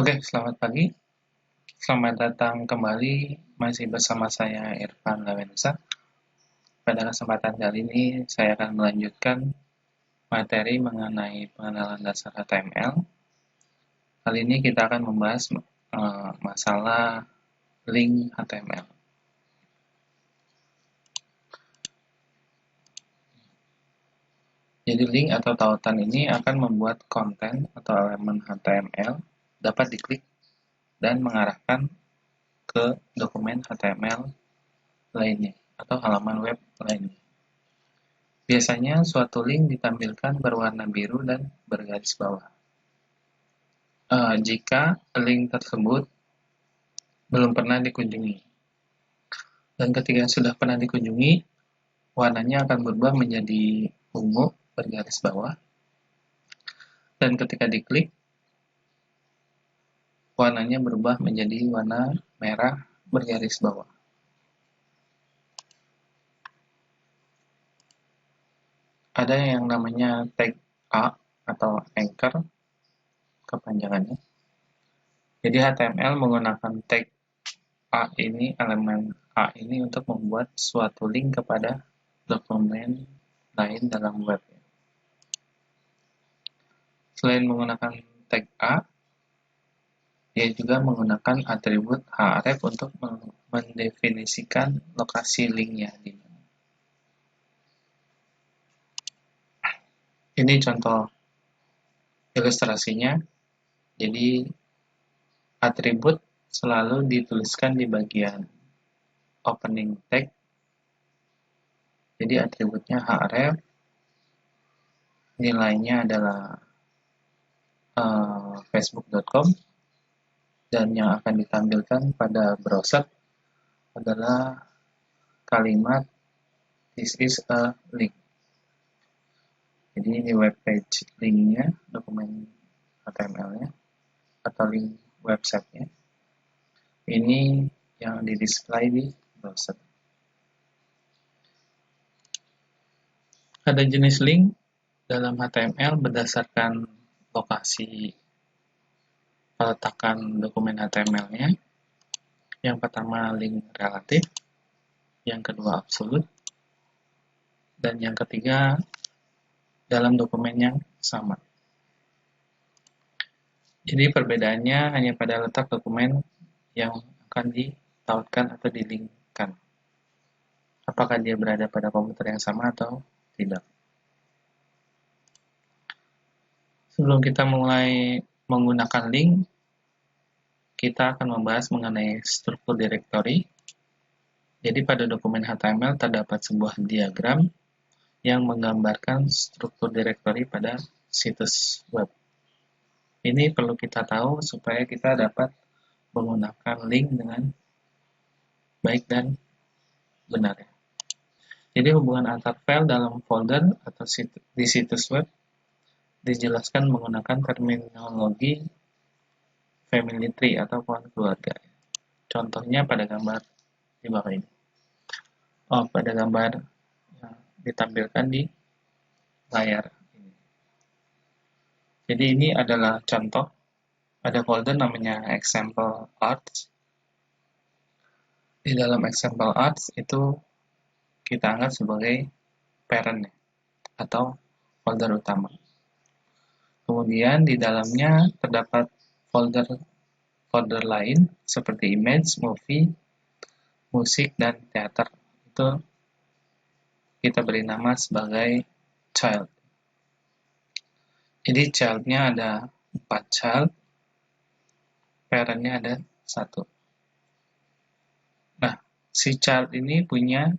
Oke, selamat pagi. Selamat datang kembali masih bersama saya Irfan Lawenusa. Pada kesempatan kali ini saya akan melanjutkan materi mengenai pengenalan dasar HTML. Kali ini kita akan membahas masalah link HTML. Jadi link atau tautan ini akan membuat konten atau elemen HTML dapat diklik dan mengarahkan ke dokumen HTML lainnya atau halaman web lainnya. Biasanya suatu link ditampilkan berwarna biru dan bergaris bawah. Jika link tersebut belum pernah dikunjungi. Dan ketika sudah pernah dikunjungi, warnanya akan berubah menjadi ungu bergaris bawah. Dan ketika diklik, warnanya berubah menjadi warna merah bergaris bawah. Ada yang namanya tag A atau anchor, kepanjangannya. Jadi HTML menggunakan tag A ini, elemen A ini untuk membuat suatu link kepada dokumen lain dalam web. Selain menggunakan tag A, dia juga menggunakan atribut href untuk mendefinisikan lokasi linknya. Ini contoh ilustrasinya. Jadi atribut selalu dituliskan di bagian opening tag. Jadi atributnya href, nilainya adalah facebook.com, dan yang akan ditampilkan pada browser adalah kalimat "this is a link". Jadi ini web page linknya, dokumen HTML-nya atau link website-nya. Ini yang di-display di browser. Ada jenis link dalam HTML berdasarkan lokasi peletakan dokumen HTML-nya. Yang pertama link relatif, yang kedua absolut, dan yang ketiga dalam dokumen yang sama. Jadi perbedaannya hanya pada letak dokumen yang akan ditautkan atau dilinkkan. Apakah dia berada pada komputer yang sama atau tidak. Sebelum kita mulai menggunakan link, kita akan membahas mengenai struktur directory. Jadi pada dokumen HTML terdapat sebuah diagram yang menggambarkan struktur directory pada situs web. Ini perlu kita tahu supaya kita dapat menggunakan link dengan baik dan benar. Jadi hubungan antar file dalam folder atau di situs web dijelaskan menggunakan terminologi family tree atau pohon keluarga. Contohnya pada gambar di bawah ini. Pada gambar yang ditampilkan di layar ini. Jadi ini adalah contoh. Ada folder namanya example arts. Di dalam example arts itu kita anggap sebagai parent atau folder utama. Kemudian di dalamnya terdapat folder lain seperti image, movie, musik, dan teater. Itu kita beri nama sebagai child. Jadi child-nya ada 4 child, parent-nya ada 1. Nah, si child ini punya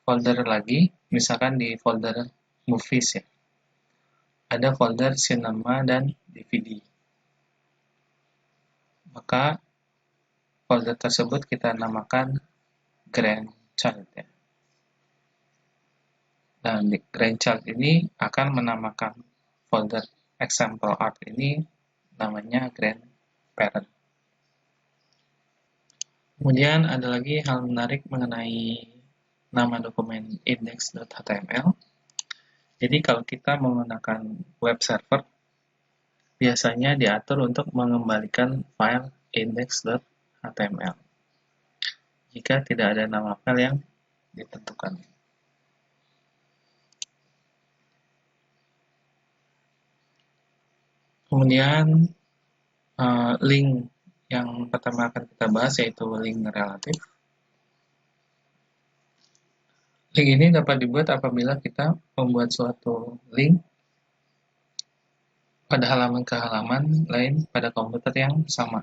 folder lagi, misalkan di folder movies ya. Ada folder cinema dan DVD. Maka folder tersebut kita namakan grandchild ya. Dan di grandchild ini akan menamakan folder example art ini namanya grandparent. Kemudian ada lagi hal menarik mengenai nama dokumen index.html. Jadi kalau kita menggunakan web server, biasanya diatur untuk mengembalikan file index.html jika tidak ada nama file yang ditentukan. Kemudian link yang pertama akan kita bahas yaitu link relatif. Link ini dapat dibuat apabila kita membuat suatu link pada halaman ke halaman lain pada komputer yang sama.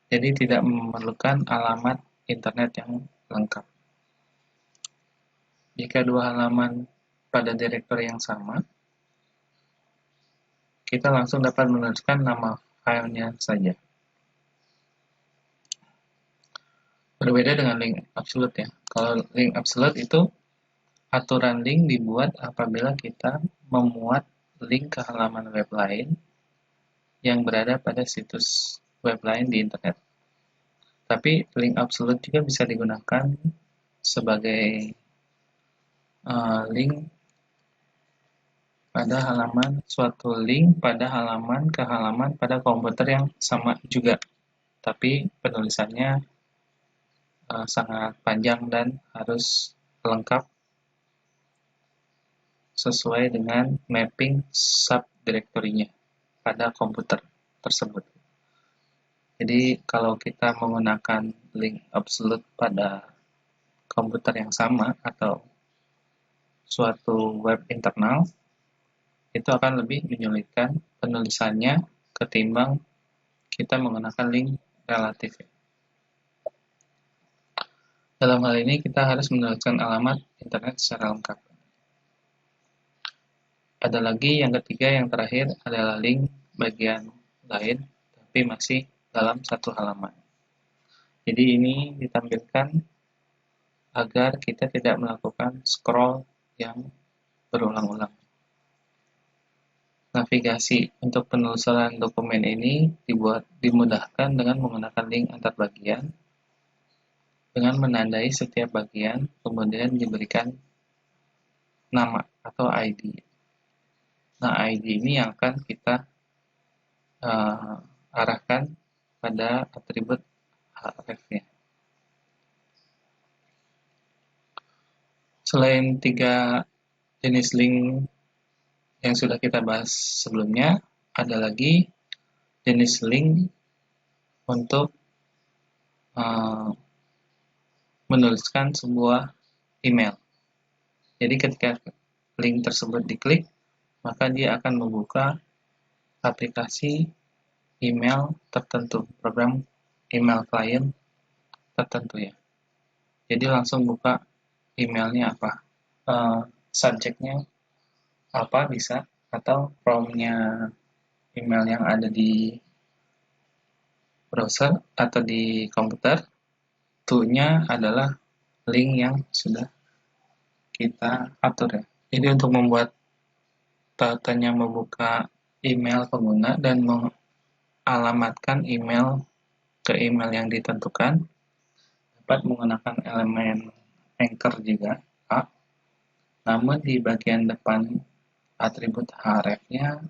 Jadi tidak memerlukan alamat internet yang lengkap. Jika dua halaman pada direktori yang sama, kita langsung dapat menuliskan nama filenya saja. Berbeda dengan link absolute ya. Kalau link absolute itu aturan link dibuat apabila kita memuat link ke halaman web lain yang berada pada situs web lain di internet. Tapi link absolute juga bisa digunakan sebagai link pada halaman, suatu link pada halaman ke halaman pada komputer yang sama juga. Tapi penulisannya sangat panjang dan harus lengkap sesuai dengan mapping subdirektorinya pada komputer tersebut. Jadi kalau kita menggunakan link absolute pada komputer yang sama atau suatu web internal, itu akan lebih menyulitkan penulisannya ketimbang kita menggunakan link relatif. Dalam hal ini kita harus menuliskan alamat internet secara lengkap. Ada lagi yang ketiga, yang terakhir adalah link bagian lain, tapi masih dalam satu halaman. Jadi ini ditampilkan agar kita tidak melakukan scroll yang berulang-ulang. Navigasi untuk penelusuran dokumen ini dimudahkan dengan menggunakan link antar bagian, dengan menandai setiap bagian, kemudian diberikan nama atau ID. Nah, ID ini yang akan kita arahkan pada atribut href-nya. Selain 3 jenis link yang sudah kita bahas sebelumnya, ada lagi jenis link untuk menuliskan sebuah email. Jadi ketika link tersebut diklik, maka dia akan membuka aplikasi email tertentu, program email client tertentu ya. Jadi langsung buka emailnya apa, subjeknya apa bisa, atau prompt-nya email yang ada di browser atau di komputer, to-nya adalah link yang sudah kita atur ya. Jadi untuk membuat tautannya membuka email pengguna dan mengalamatkan email ke email yang ditentukan, dapat menggunakan elemen anchor juga, A. Namun di bagian depan atribut href-nya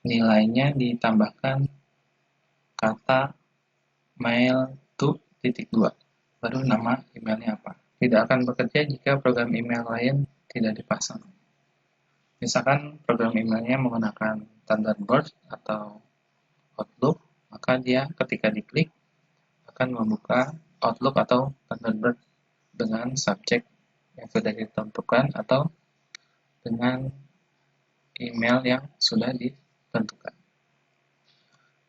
nilainya ditambahkan kata mail to .2, baru nama emailnya apa. Tidak akan bekerja jika program email lain tidak dipasang. Misalkan program emailnya menggunakan Thunderbird atau Outlook, maka dia ketika diklik akan membuka Outlook atau Thunderbird dengan subjek yang sudah ditentukan atau dengan email yang sudah ditentukan.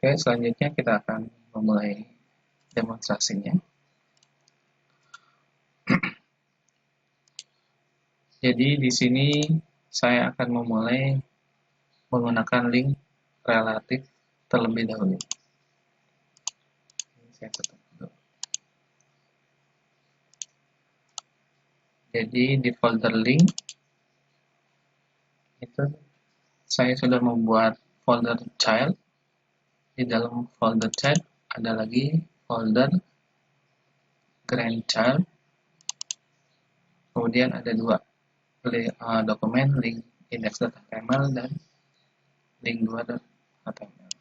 Oke, selanjutnya kita akan memulai demonstrasinya. Jadi di sini saya akan memulai menggunakan link relatif terlebih dahulu. Saya tutup dulu. Jadi di folder link itu saya sudah membuat folder child. Di dalam folder child ada lagi folder grandchild. Kemudian ada dua dokumen, link index.html dan link2.html.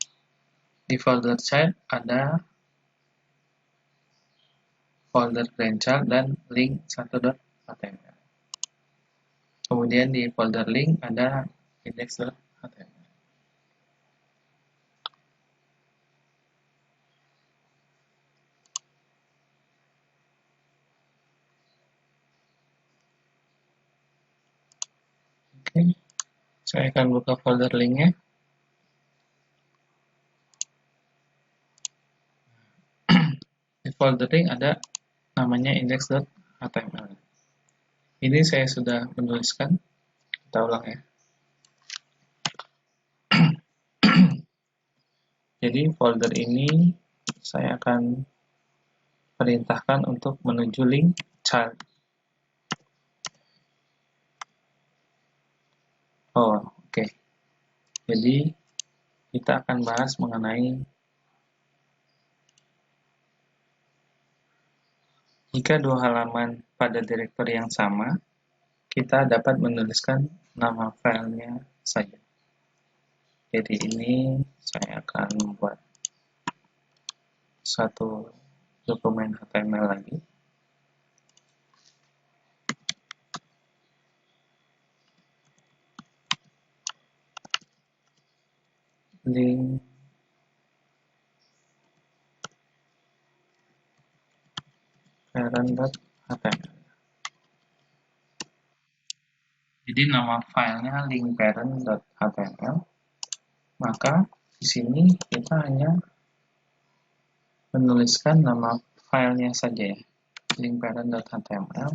Di folder child ada folder grandchild dan link1.html. Kemudian di folder link ada index.html. Oke, saya akan buka folder linknya. Di folder link ada namanya index.html. Ini saya sudah menuliskan. Kita ulang ya. Jadi folder ini saya akan perintahkan untuk menuju link child. Oh, oke. Jadi kita akan bahas mengenai jika dua halaman pada direktori yang sama, kita dapat menuliskan nama filenya saja. Jadi ini saya akan membuat satu dokumen HTML lagi. Link parent.html. Jadi nama filenya link parent.html. Maka di sini kita hanya menuliskan nama filenya saja ya, link parent.html.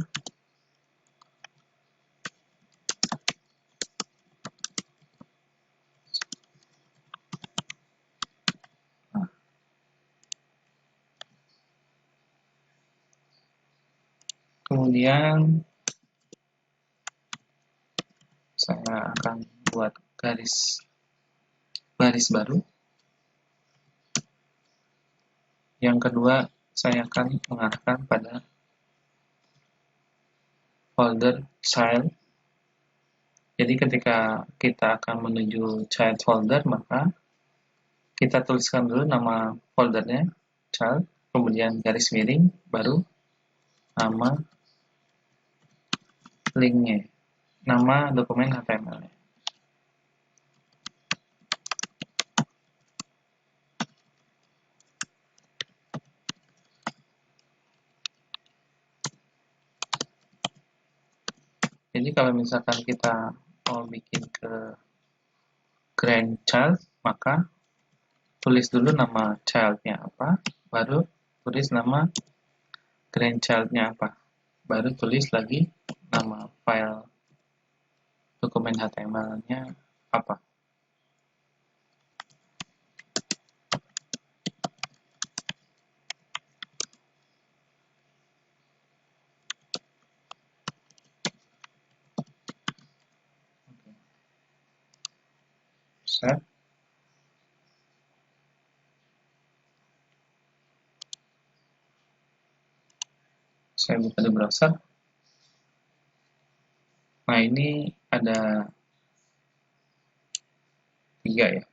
Kemudian saya akan buat garis baris baru. Yang kedua, saya akan mengarahkan pada folder child. Jadi ketika kita akan menuju child folder, maka kita tuliskan dulu nama foldernya, child, kemudian garis miring, baru nama linknya, nama dokumen HTML. Jadi kalau misalkan kita mau bikin ke grandchild, maka tulis dulu nama childnya apa, baru tulis nama grandchild-nya apa, baru tulis lagi nama file dokumen HTML-nya apa. Set. Saya buka di browser. Nah, ini ada 3 ya.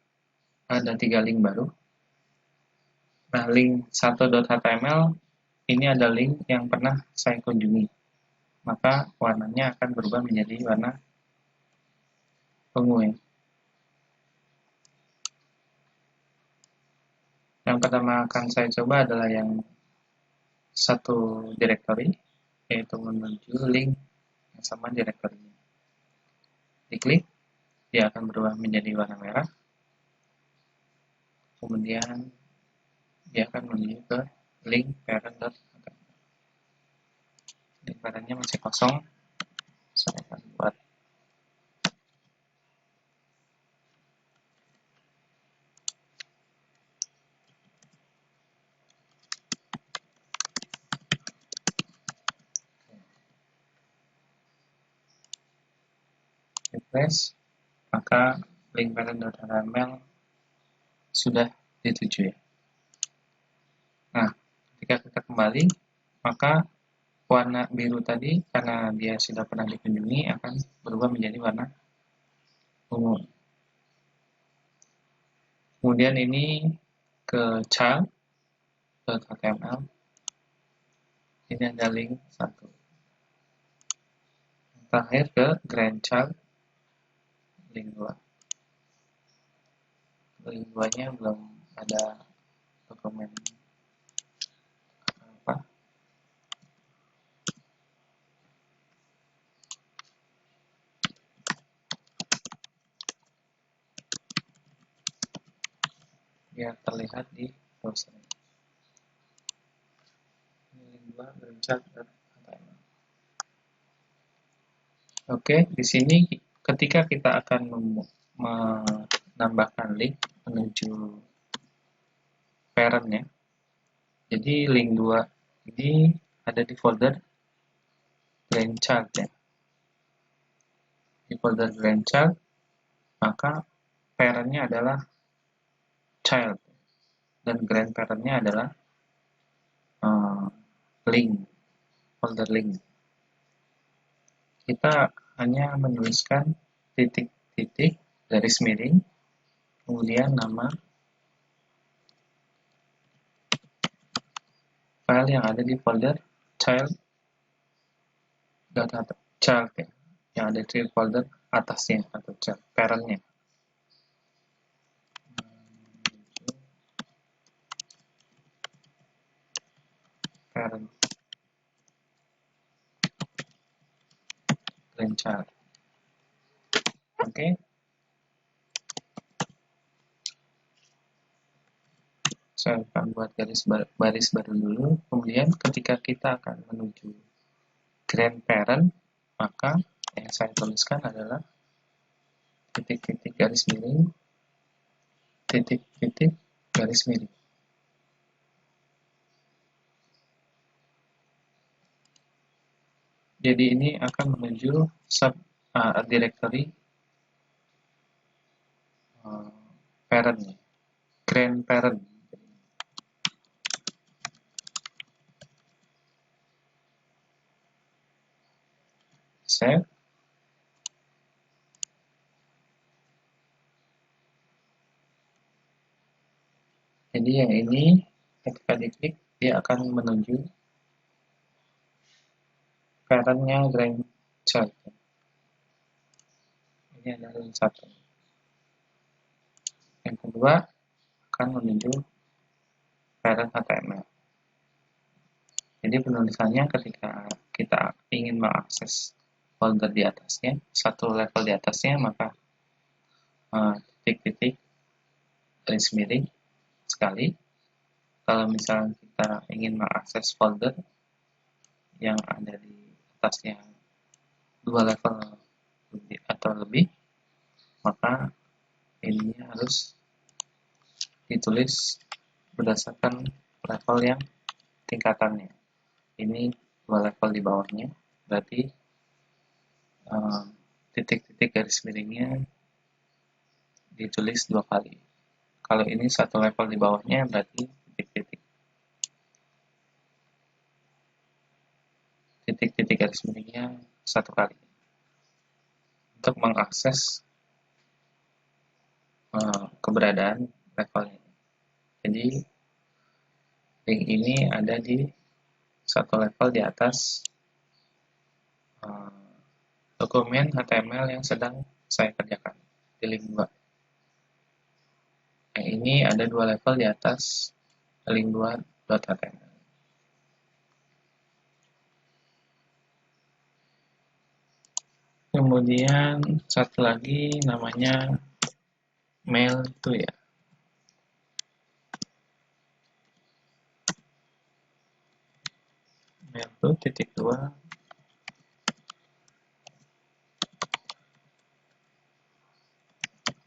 Ada 3 link baru. Nah, link 1.html ini ada link yang pernah saya kunjungi. Maka warnanya akan berubah menjadi warna ungu ya. Yang pertama akan saya coba adalah yang satu directory, yaitu menuju link yang sama directory-nya. Diklik, dia akan berubah menjadi warna merah. Kemudian dia akan menuju ke link parent.html. Link parentnya masih kosong. Saya akan buat refresh, maka link parent.html sudah dituju ya. Nah, ketika kita kembali, maka warna biru tadi karena dia sudah pernah dikunjungi akan berubah menjadi warna ungu. Kemudian ini ke child.html. Ini ada link 1. Terakhir ke grandchild, link 2. Link 2-nya belum ada dokumen apa. Biar terlihat di browser. Ini link 2 grandchild.html. Oke, di sini ketika kita akan menambahkan link menuju parent-nya. Jadi link 2 ini ada di folder grandchild ya. Di folder grandchild, maka parent-nya adalah child dan grandparent-nya adalah link, folder link. Kita hanya menuliskan titik-titik garis miring, kemudian nama file yang ada di folder child ya, yang ada di folder atasnya atau child parent-nya. Parent grandchild. Oke. Saya akan buat baris baru dulu. Kemudian ketika kita akan menuju grandparent, maka yang saya tuliskan adalah titik-titik garis miring, titik-titik garis miring. Jadi ini akan menuju directory parent, grandparent. Save. Jadi yang ini ketika diklik dia akan menuju parent-nya grandchild. Ini adalah yang satu. Yang kedua akan menuju parent HTML. Jadi penulisannya ketika kita ingin mengakses folder di atasnya, satu level di atasnya, maka titik-titik garis miring sekali. Kalau misalnya kita ingin mengakses folder yang ada di atasnya 2 level atau lebih, maka ini harus ditulis berdasarkan level yang tingkatannya. Ini 2 level di bawahnya, berarti titik-titik garis miringnya ditulis 2 kali. Kalau ini 1 level di bawahnya, berarti titik-titik garis miringnya 1 kali. Untuk mengakses keberadaan levelnya. Jadi link ini ada di 1 level di atas dokumen HTML yang sedang saya kerjakan di link 2. Yang ini ada 2 level di atas link 2.html. Kemudian satu lagi namanya mail to ya. Mail to titik 2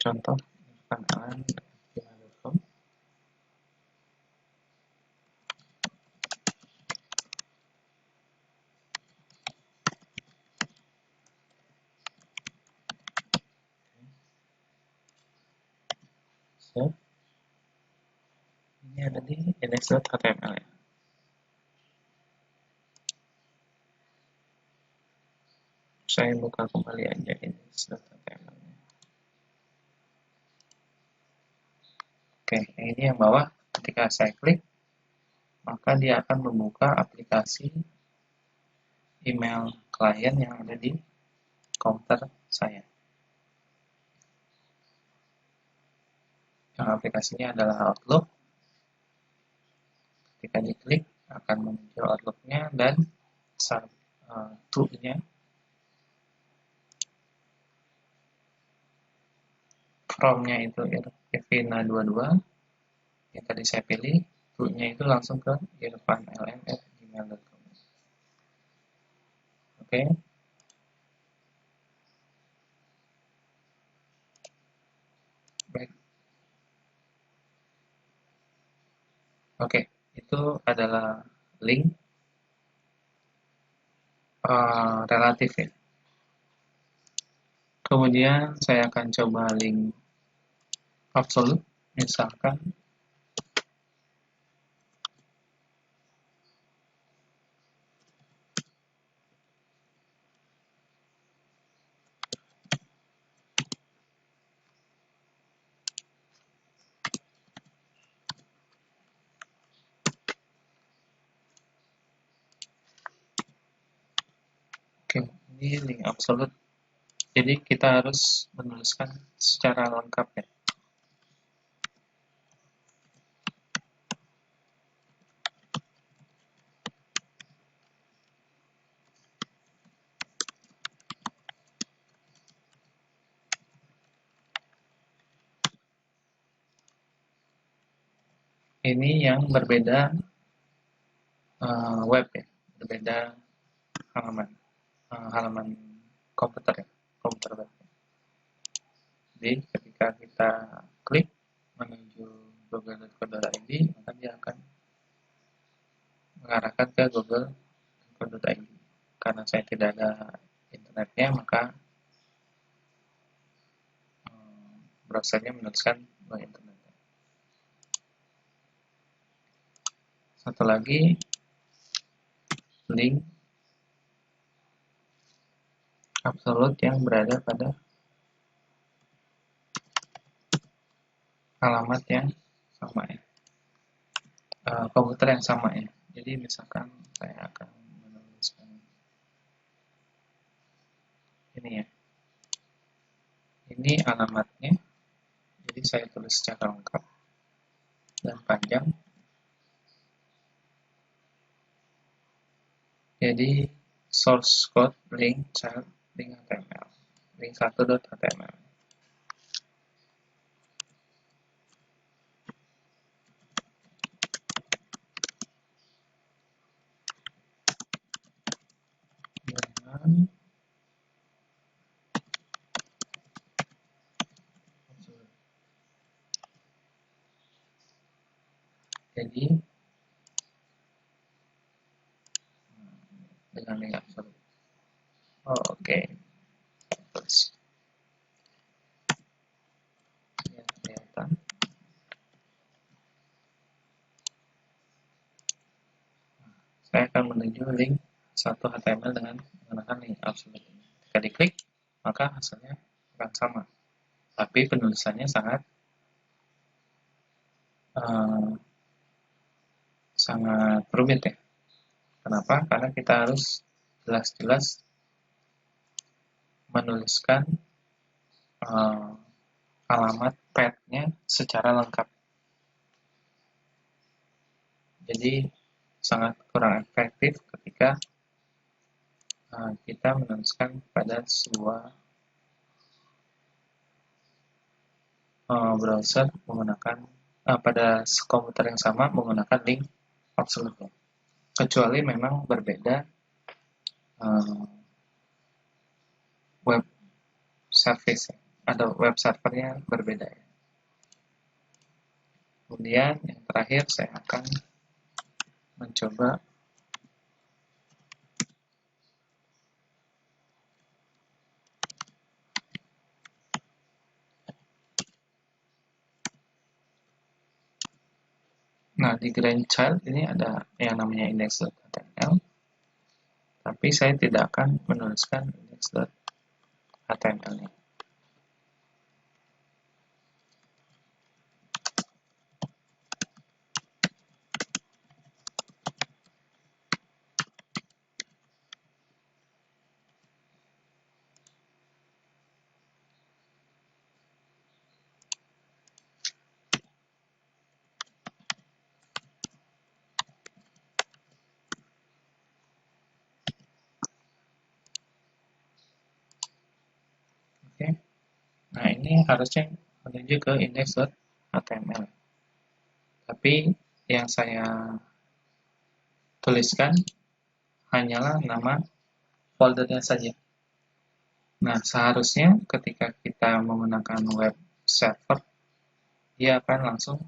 contoh pangkalan.com. So, ini ada di index.html ya. Saya buka kembali aja index.html. Oke, ini yang bawah. Ketika saya klik, maka dia akan membuka aplikasi email klien yang ada di komputer saya. Yang aplikasinya adalah Outlook. Ketika diklik, akan muncul Outlook-nya dan to-nya. From-nya itu Irvina22 yang tadi saya pilih, to-nya itu langsung ke irfanlm@gmail.com. Oke. Baik. Oke, itu adalah link relatif ya. Kemudian saya akan coba link absolute, misalkan oke, ini link absolute. Jadi kita harus menuliskan secara lengkap ya. Ini yang berbeda web ya, berbeda halaman komputer ya, komputer web. Jadi ketika kita klik menuju google.co.id, maka dia akan mengarahkan ke google.co.id. Karena saya tidak ada internetnya, maka browsernya menuliskan internet. Satu lagi, link absolute yang berada pada alamat yang sama ya, komputer yang sama ya. Jadi misalkan saya akan menuliskan ini ya, ini alamatnya, jadi saya tulis secara lengkap dan panjang. Jadi source code link child link HTML, link 1.html. Jadi dengan link absolute. Oke. Terus ya, kelihatan. Saya akan menuju link 1 HTML dengan menggunakan link absolute. Ketika diklik, maka hasilnya akan sama. Tapi penulisannya sangat rumit ya. Kenapa? Karena kita harus jelas-jelas menuliskan alamat path-nya secara lengkap. Jadi sangat kurang efektif ketika kita menuliskan pada sebuah browser menggunakan pada komputer yang sama menggunakan link absolute. Kecuali memang berbeda web service ya. Ada web servernya berbeda ya. Kemudian yang terakhir saya akan mencoba di grandchild ini ada yang namanya index.html, tapi saya tidak akan menuliskan index.html-nya. ini harusnya menuju ke index.html. Tapi yang saya tuliskan hanyalah nama foldernya saja. Nah, seharusnya ketika kita menggunakan web server, dia akan langsung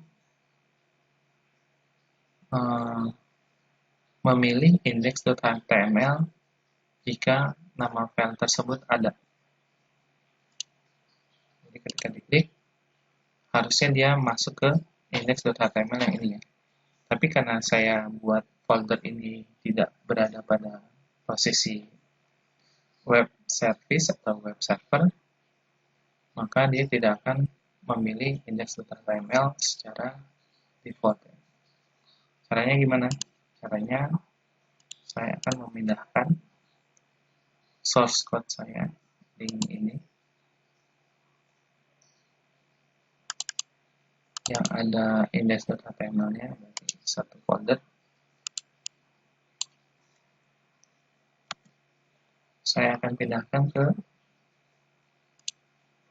memilih index.html jika nama file tersebut ada. Jadi ketika diklik, harusnya dia masuk ke index.html yang ini ya. Tapi karena saya buat folder ini tidak berada pada posisi web service atau web server, maka dia tidak akan memilih index.html secara default. Caranya gimana? Caranya saya akan memindahkan source code saya, link ini, yang ada index.html-nya di satu folder. Saya akan pindahkan ke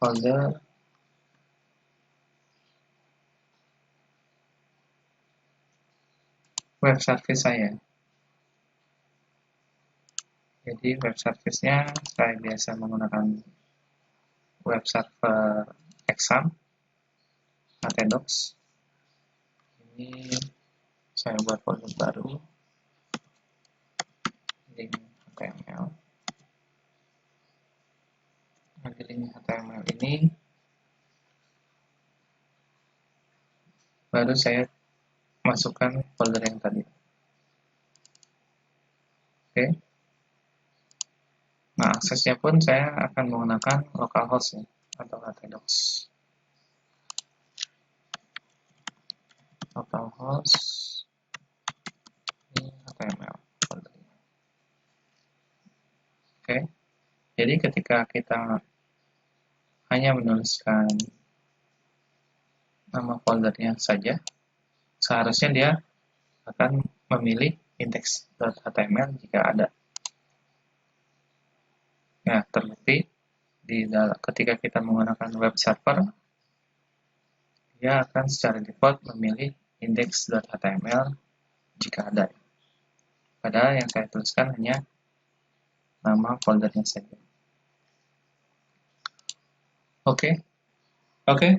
folder web service saya. Jadi web service-nya saya biasa menggunakan web server exam, htdocs. Ini saya buat folder baru, link HTML. Di link HTML ini baru saya masukkan folder yang tadi. Oke. Nah, aksesnya pun saya akan menggunakan localhost ya, atau htdocs. Localhost ini HTML foldernya. Oke. Jadi ketika kita hanya menuliskan nama foldernya saja, seharusnya dia akan memilih index.html jika ada. Nah, terbukti ketika kita menggunakan web server, dia akan secara default memilih index.html jika ada. Padahal yang saya tuliskan hanya nama foldernya saja. Oke,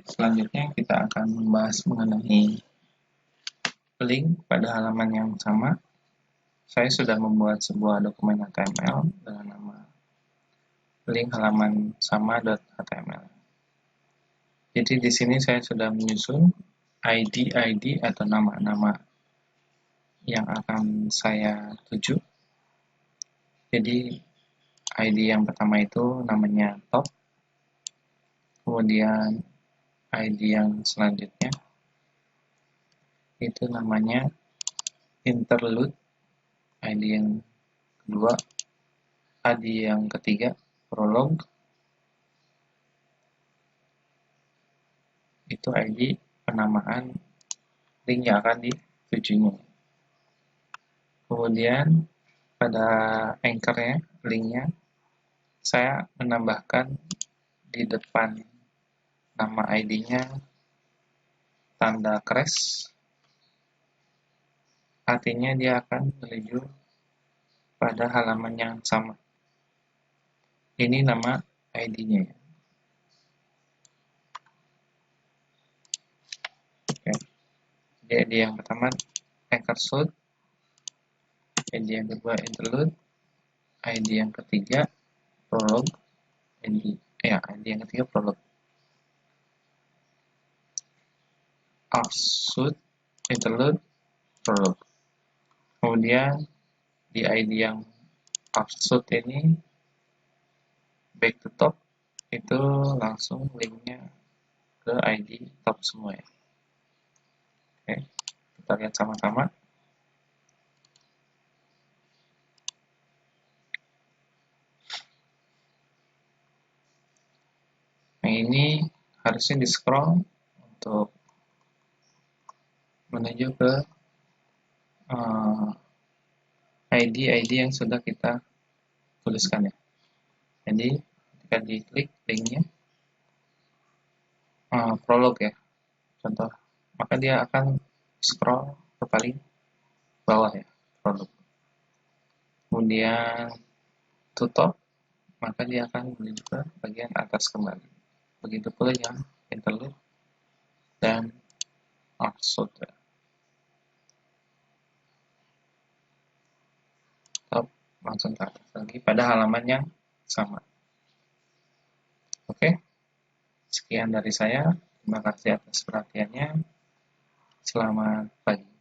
selanjutnya kita akan membahas mengenai link pada halaman yang sama. Saya sudah membuat sebuah dokumen HTML dengan nama link halaman sama.html. Jadi di sini saya sudah menyusun ID atau nama-nama yang akan saya tuju. Jadi ID yang pertama itu namanya top, kemudian ID yang selanjutnya itu namanya interlude, ID yang kedua, ID yang ketiga prolog, itu ID penamaan link yang akan ditujunya. Kemudian pada anchor-nya, linknya, saya menambahkan di depan nama ID-nya tanda crash, artinya dia akan menuju pada halaman yang sama. Ini nama ID-nya. Oke. Jadi yang pertama anchor shoot, ID yang kedua interlude, ID yang ketiga prolog, ID yang ketiga prolog. Offshoot, interlude, prolog. Kemudian di ID yang offshoot ini back to top, itu langsung linknya ke ID top semua ya. Oke, kita lihat sama-sama. Nah, ini harusnya di scroll untuk menuju ke ID yang sudah kita tuliskan ya. Jadi ketika diklik linknya, prolog ya, contoh, maka dia akan scroll ke paling bawah ya, prolog. Kemudian tutup, maka dia akan menuju ke bagian atas kembali. Begitu pula yang interlude dan offshoot. Top langsung ke atas lagi pada halaman yang sama. Oke, sekian dari saya. Terima kasih atas perhatiannya. Selamat pagi.